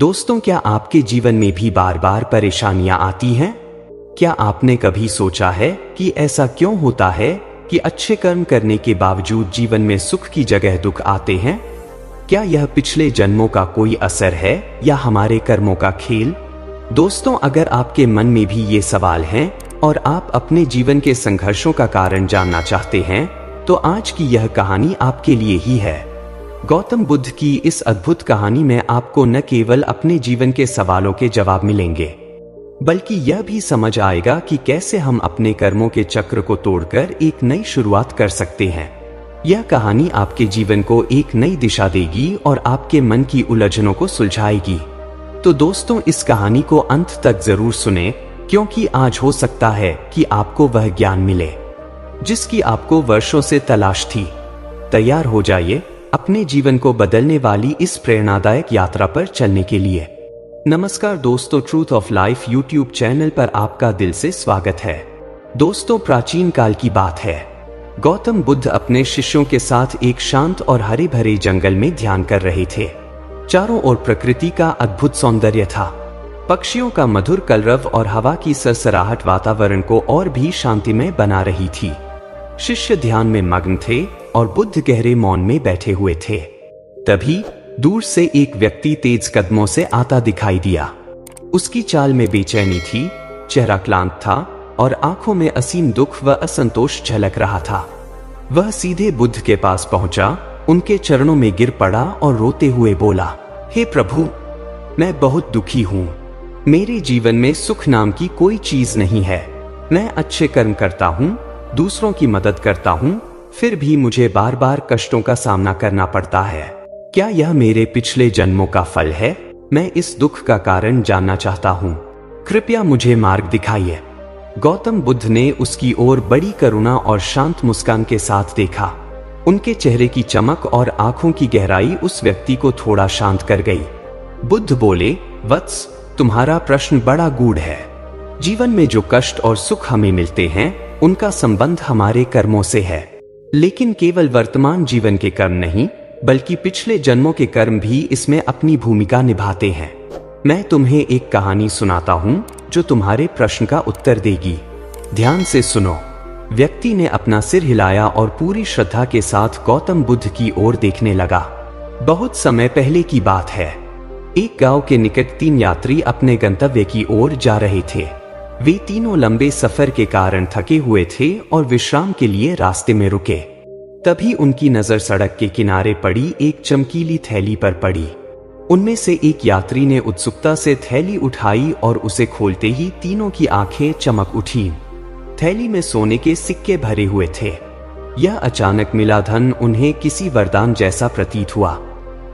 दोस्तों, क्या आपके जीवन में भी बार बार परेशानियां आती हैं? क्या आपने कभी सोचा है कि ऐसा क्यों होता है कि अच्छे कर्म करने के बावजूद जीवन में सुख की जगह दुख आते हैं? क्या यह पिछले जन्मों का कोई असर है या हमारे कर्मों का खेल? दोस्तों, अगर आपके मन में भी ये सवाल हैं और आप अपने जीवन के संघर्षों का कारण जानना चाहते हैं, तो आज की यह कहानी आपके लिए ही है। गौतम बुद्ध की इस अद्भुत कहानी में आपको न केवल अपने जीवन के सवालों के जवाब मिलेंगे, बल्कि यह भी समझ आएगा कि कैसे हम अपने कर्मों के चक्र को तोड़कर एक नई शुरुआत कर सकते हैं। यह कहानी आपके जीवन को एक नई दिशा देगी और आपके मन की उलझनों को सुलझाएगी। तो दोस्तों, इस कहानी को अंत तक जरूर सुने, क्योंकि आज हो सकता है कि आपको वह ज्ञान मिले जिसकी आपको वर्षों से तलाश थी। तैयार हो जाइए अपने जीवन को बदलने वाली इस प्रेरणादायक यात्रा पर चलने के लिए। नमस्कार दोस्तों, truth of life YouTube channel पर आपका दिल से स्वागत है। दोस्तों, प्राचीन काल की बात है। गौतम बुद्ध अपने शिष्यों के साथ एक शांत और हरे भरे जंगल में ध्यान कर रहे थे। चारों ओर प्रकृति का अद्भुत सौंदर्य था। पक्षियों का मधुर कलरव और हवा की सरसराहट वातावरण को और भी शांतिमय बना रही थी। शिष्य ध्यान में मग्न थे और बुद्ध गहरे मौन में बैठे हुए थे। तभी दूर से एक व्यक्ति तेज कदमों से आता दिखाई दिया। उसकी चाल में बेचैनी थी, चेहरा क्लांत था और आंखों में असीम दुख व असंतोष झलक रहा था। वह सीधे बुद्ध के पास पहुंचा, उनके चरणों में गिर पड़ा और रोते हुए बोला, हे प्रभु, मैं बहुत दुखी हूं। मेरे जीवन में सुख नाम की कोई चीज नहीं है। मैं अच्छे कर्म करता हूं, दूसरों की मदद करता हूं, फिर भी मुझे बार बार कष्टों का सामना करना पड़ता है। क्या यह मेरे पिछले जन्मों का फल है? मैं इस दुख का कारण जानना चाहता हूँ। कृपया मुझे मार्ग दिखाइए। गौतम बुद्ध ने उसकी ओर बड़ी करुणा और शांत मुस्कान के साथ देखा। उनके चेहरे की चमक और आंखों की गहराई उस व्यक्ति को थोड़ा शांत कर गई। बुद्ध बोले, वत्स, तुम्हारा प्रश्न बड़ा गूढ़ है। जीवन में जो कष्ट और सुख हमें मिलते हैं, उनका संबंध हमारे कर्मों से है। लेकिन केवल वर्तमान जीवन के कर्म नहीं, बल्कि पिछले जन्मों के कर्म भी इसमें अपनी भूमिका निभाते हैं। मैं तुम्हें एक कहानी सुनाता हूं जो तुम्हारे प्रश्न का उत्तर देगी। ध्यान से सुनो। व्यक्ति ने अपना सिर हिलाया और पूरी श्रद्धा के साथ गौतम बुद्ध की ओर देखने लगा। बहुत समय पहले की बात है। एक गांव के निकट 3 यात्री अपने गंतव्य की ओर जा रहे थे। वे तीनों लंबे सफर के कारण थके हुए थे और विश्राम के लिए रास्ते में रुके। तभी उनकी नजर सड़क के किनारे पड़ी एक चमकीली थैली पर पड़ी। उनमें से एक यात्री ने उत्सुकता से थैली उठाई और उसे खोलते ही तीनों की आंखें चमक उठी। थैली में सोने के सिक्के भरे हुए थे। यह अचानक मिला धन उन्हें किसी वरदान जैसा प्रतीत हुआ।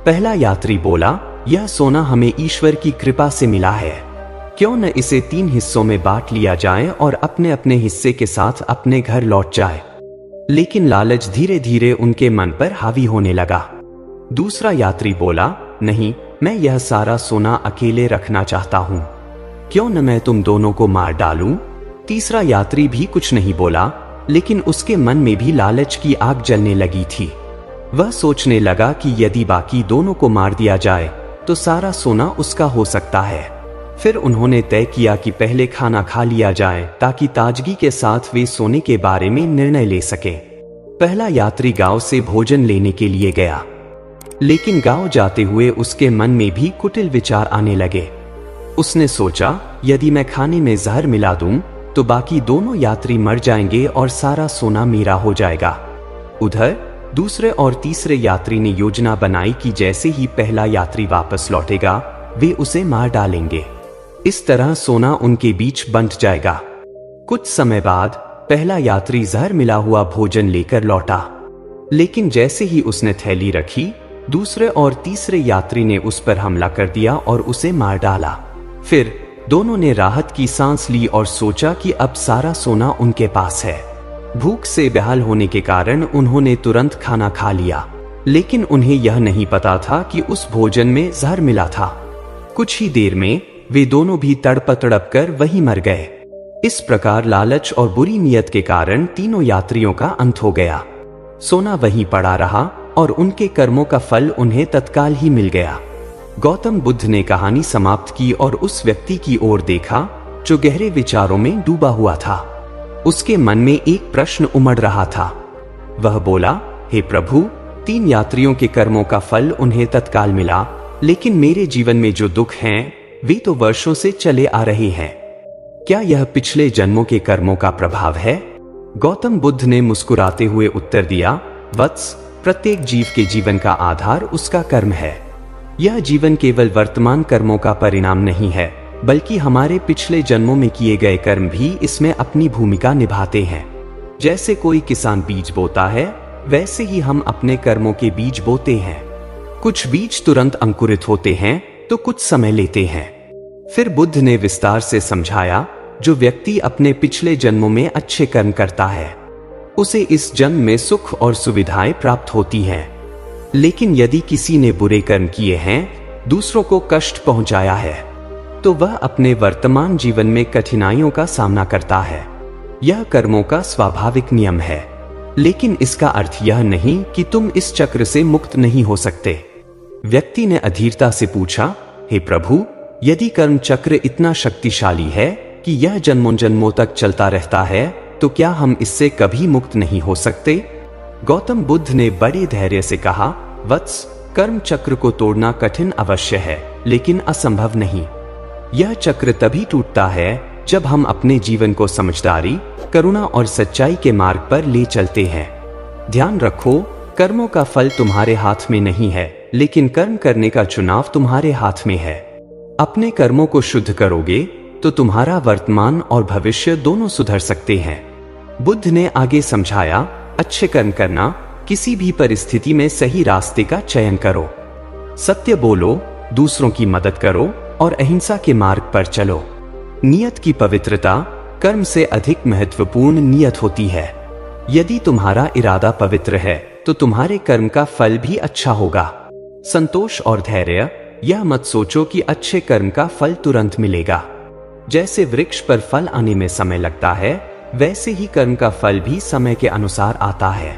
पहला यात्री बोला, यह सोना हमें ईश्वर की कृपा से मिला है। क्यों न इसे 3 हिस्सों में बांट लिया जाए और अपने अपने हिस्से के साथ अपने घर लौट जाए। लेकिन लालच धीरे धीरे उनके मन पर हावी होने लगा। दूसरा यात्री बोला, नहीं, मैं यह सारा सोना अकेले रखना चाहता हूं। क्यों न मैं तुम दोनों को मार डालूं? तीसरा यात्री भी कुछ नहीं बोला, लेकिन उसके मन में भी लालच की आग जलने लगी थी। वह सोचने लगा कि यदि बाकी दोनों को मार दिया जाए तो सारा सोना उसका हो सकता है। फिर उन्होंने तय किया कि पहले खाना खा लिया जाए ताकि ताजगी के साथ वे सोने के बारे में निर्णय ले सके। पहला यात्री गांव से भोजन लेने के लिए गया, लेकिन गांव जाते हुए उसके मन में भी कुटिल विचार आने लगे। उसने सोचा, यदि मैं खाने में जहर मिला दूं तो बाकी दोनों यात्री मर जाएंगे और सारा सोना मेरा हो जाएगा। उधर दूसरे और तीसरे यात्री ने योजना बनाई कि जैसे ही पहला यात्री वापस लौटेगा, वे उसे मार डालेंगे। इस तरह सोना उनके बीच बंट जाएगा। कुछ समय बाद पहला यात्री जहर मिला हुआ भोजन लेकर लौटा, लेकिन जैसे ही उसने थैली रखी, दूसरे और तीसरे यात्री ने उस पर हमला कर दिया और उसे मार डाला। फिर दोनों ने राहत की सांस ली और सोचा कि अब सारा सोना उनके पास है। भूख से बेहाल होने के कारण उन्होंने तुरंत खाना खा लिया, लेकिन उन्हें यह नहीं पता था कि उस भोजन में जहर मिला था। कुछ ही देर में वे दोनों भी तड़प तड़प कर वहीं मर गए। इस प्रकार लालच और बुरी नीयत के कारण तीनों यात्रियों का अंत हो गया। सोना वहीं पड़ा रहा और उनके कर्मों का फल उन्हें तत्काल ही मिल गया। गौतम बुद्ध ने कहानी समाप्त की और उस व्यक्ति की ओर देखा जो गहरे विचारों में डूबा हुआ था। उसके मन में एक प्रश्न उमड़ रहा था। वह बोला, हे प्रभु, 3 यात्रियों के कर्मों का फल उन्हें तत्काल मिला, लेकिन मेरे जीवन में जो दुख हैं, वे तो वर्षों से चले आ रहे हैं। क्या यह पिछले जन्मों के कर्मों का प्रभाव है? गौतम बुद्ध ने मुस्कुराते हुए उत्तर दिया, वत्स, प्रत्येक जीव के जीवन का आधार उसका कर्म है। यह जीवन केवल वर्तमान कर्मों का परिणाम नहीं है, बल्कि हमारे पिछले जन्मों में किए गए कर्म भी इसमें अपनी भूमिका निभाते हैं। जैसे कोई किसान बीज बोता है, वैसे ही हम अपने कर्मों के बीज बोते हैं। कुछ बीज तुरंत अंकुरित होते हैं तो कुछ समय लेते हैं। फिर बुद्ध ने विस्तार से समझाया, जो व्यक्ति अपने पिछले जन्मों में अच्छे कर्म करता है, उसे इस जन्म में सुख और सुविधाएं प्राप्त होती हैं। लेकिन यदि किसी ने बुरे कर्म किए हैं, दूसरों को कष्ट पहुंचाया है, तो वह अपने वर्तमान जीवन में कठिनाइयों का सामना करता है। यह कर्मों का स्वाभाविक नियम है, लेकिन इसका अर्थ यह नहीं कि तुम इस चक्र से मुक्त नहीं हो सकते। व्यक्ति ने अधीरता से पूछा, हे प्रभु, यदि कर्म चक्र इतना शक्तिशाली है कि यह जन्मों जन्मों तक चलता रहता है, तो क्या हम इससे कभी मुक्त नहीं हो सकते? गौतम बुद्ध ने बड़े धैर्य से कहा, वत्स, कर्म चक्र को तोड़ना कठिन अवश्य है, लेकिन असंभव नहीं। यह चक्र तभी टूटता है जब हम अपने जीवन को समझदारी, करुणा और सच्चाई के मार्ग पर ले चलते हैं। ध्यान रखो, कर्मों का फल तुम्हारे हाथ में नहीं है, लेकिन कर्म करने का चुनाव तुम्हारे हाथ में है। अपने कर्मों को शुद्ध करोगे तो तुम्हारा वर्तमान और भविष्य दोनों सुधर सकते हैं। बुद्ध ने आगे समझाया, अच्छे कर्म करना, किसी भी परिस्थिति में सही रास्ते का चयन करो। सत्य बोलो, दूसरों की मदद करो और अहिंसा के मार्ग पर चलो। नियत की पवित्रता कर्म से अधिक महत्वपूर्ण नियत होती है। यदि तुम्हारा इरादा पवित्र है तो तुम्हारे कर्म का फल भी अच्छा होगा। संतोष और धैर्य, यह मत सोचो कि अच्छे कर्म का फल तुरंत मिलेगा। जैसे वृक्ष पर फल आने में समय लगता है, वैसे ही कर्म का फल भी समय के अनुसार आता है।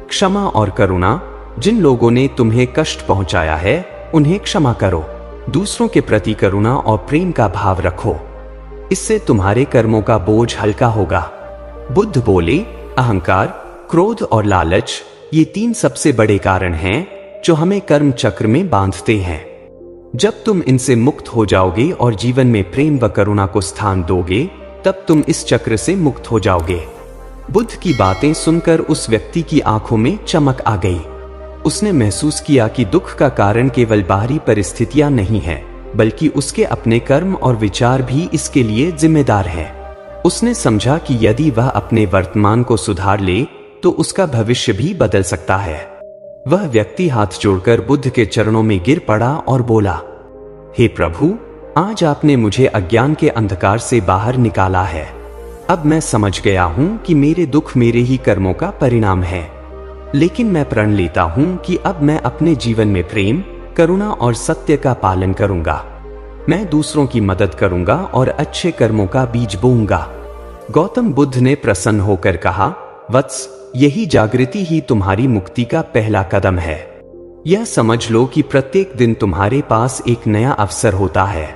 क्षमा और करुणा, जिन लोगों ने तुम्हें कष्ट पहुंचाया है, उन्हें क्षमा करो। दूसरों के प्रति करुणा और प्रेम का भाव रखो, इससे तुम्हारे कर्मों का बोझ हल्का होगा। बुद्ध बोले, अहंकार, क्रोध और लालच, ये 3 सबसे बड़े कारण हैं जो हमें कर्म चक्र में बांधते हैं। जब तुम इनसे मुक्त हो जाओगे और जीवन में प्रेम व करुणा को स्थान दोगे, तब तुम इस चक्र से मुक्त हो जाओगे। बुद्ध की बातें सुनकर उस व्यक्ति की आंखों में चमक आ गई। उसने महसूस किया कि दुख का कारण केवल बाहरी परिस्थितियां नहीं है, बल्कि उसके अपने कर्म और विचार भी इसके लिए जिम्मेदार हैं। उसने समझा कि यदि वह अपने वर्तमान को सुधार ले तो उसका भविष्य भी बदल सकता है। वह व्यक्ति हाथ जोड़कर बुद्ध के चरणों में गिर पड़ा और बोला, हे प्रभु, आज आपने मुझे अज्ञान के अंधकार से बाहर निकाला है। अब मैं समझ गया हूं कि मेरे दुख मेरे ही कर्मों का परिणाम है। लेकिन मैं प्रण लेता हूं कि अब मैं अपने जीवन में प्रेम, करुणा और सत्य का पालन करूंगा। मैं दूसरों की मदद करूंगा और अच्छे कर्मों का बीज बोऊंगा। गौतम बुद्ध ने प्रसन्न होकर कहा, वत्स, यही जागृति ही तुम्हारी मुक्ति का पहला कदम है। यह समझ लो कि प्रत्येक दिन तुम्हारे पास एक नया अवसर होता है।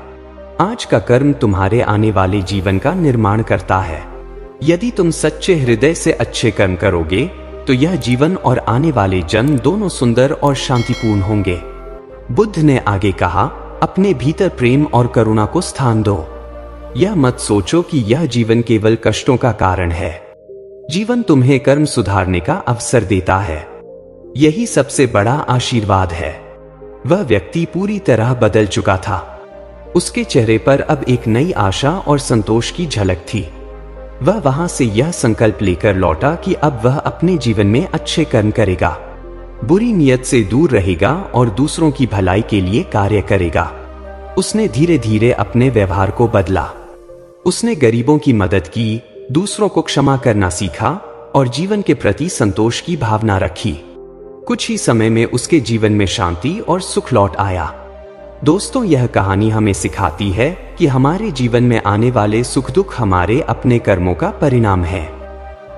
आज का कर्म तुम्हारे आने वाले जीवन का निर्माण करता है। यदि तुम सच्चे हृदय से अच्छे कर्म करोगे तो यह जीवन और आने वाले जन्म दोनों सुंदर और शांतिपूर्ण होंगे। बुद्ध ने आगे कहा, अपने भीतर प्रेम और करुणा को स्थान दो। यह मत सोचो कि यह जीवन केवल कष्टों का कारण है। जीवन तुम्हें कर्म सुधारने का अवसर देता है। यही सबसे बड़ा आशीर्वाद है। वह व्यक्ति पूरी तरह बदल चुका था। उसके चेहरे पर अब एक नई आशा और संतोष की झलक थी। वह वहां से यह संकल्प लेकर लौटा कि अब वह अपने जीवन में अच्छे कर्म करेगा, बुरी नीयत से दूर रहेगा और दूसरों की भलाई के लिए कार्य करेगा। उसने धीरे धीरे अपने व्यवहार को बदला। उसने गरीबों की मदद की, दूसरों को क्षमा करना सीखा और जीवन के प्रति संतोष की भावना रखी। कुछ ही समय में उसके जीवन में शांति और सुख लौट आया। दोस्तों, यह कहानी हमें सिखाती है कि हमारे जीवन में आने वाले सुख दुख हमारे अपने कर्मों का परिणाम है,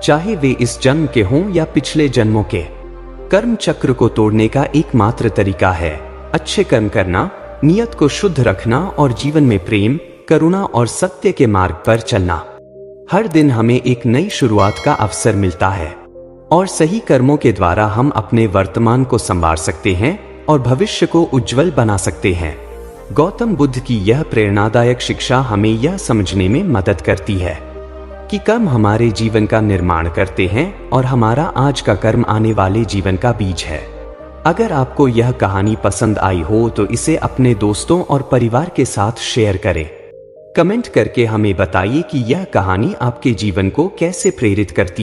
चाहे वे इस जन्म के हों या पिछले जन्मों के। कर्म चक्र को तोड़ने का एकमात्र तरीका है अच्छे कर्म करना, नियत को शुद्ध रखना और जीवन में प्रेम, करुणा और सत्य के मार्ग पर चलना। हर दिन हमें एक नई शुरुआत का अवसर मिलता है और सही कर्मों के द्वारा हम अपने वर्तमान को संवार सकते हैं और भविष्य को उज्जवल बना सकते हैं। गौतम बुद्ध की यह प्रेरणादायक शिक्षा हमें यह समझने में मदद करती है कि कर्म हमारे जीवन का निर्माण करते हैं और हमारा आज का कर्म आने वाले जीवन का बीज है। अगर आपको यह कहानी पसंद आई हो तो इसे अपने दोस्तों और परिवार के साथ शेयर करें। कमेंट करके हमें बताइए कि यह कहानी आपके जीवन को कैसे प्रेरित करती है।